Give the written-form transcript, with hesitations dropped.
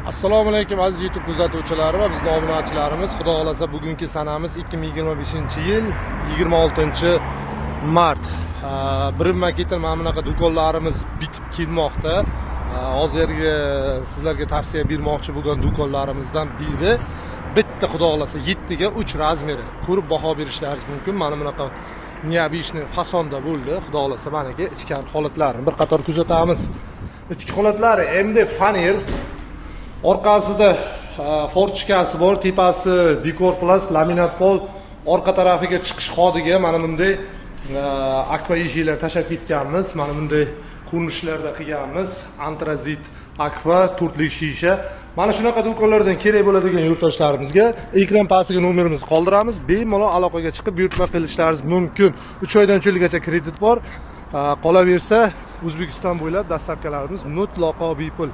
Assalomu alaykum aziz YouTube kuzatuvchilari va bizning obunachilarimiz. Xudo xolasa bugungi sanamiz 2025-yil 26-mart. Birinma-ketin mana bunaqa do'konlarimiz bitib kelmoqda. Hozirgi sizlarga tavsiya bermoqchi bo'lgan do'konlarimizdan biri bitta xudo xolasa 7 ga 3 razmeri. Ko'rib baho berishlaringiz mumkin. Mana bunaqa neobishni fasonda bo'ldi. Xudo xolasa manaki ichkari holatlarini bir qator kuzatamiz. Ichki holatlari MD faner. Orqasida forchkasi bor, tepasi dekor plus laminat pol, orqa tarafiga chiqish hodiga mana bunday akva eshiklar tashab ketganmiz. Mana bunday ko'rinishlarda qilganmiz. Antrazit akva, to'rtlik shisha. Mana shunaqa do'konlardan kerak bo'ladigan yurtdoshlarimizga ekran pastiga nomerimizni qoldiramiz. Bemalol aloqaga chiqib buyurtma qilishlaringiz mumkin. 3 oydan cho'lgacha kredit bor. Qolaversa O'zbekiston bo'ylab dastavkalarimiz mutlaqo bepul.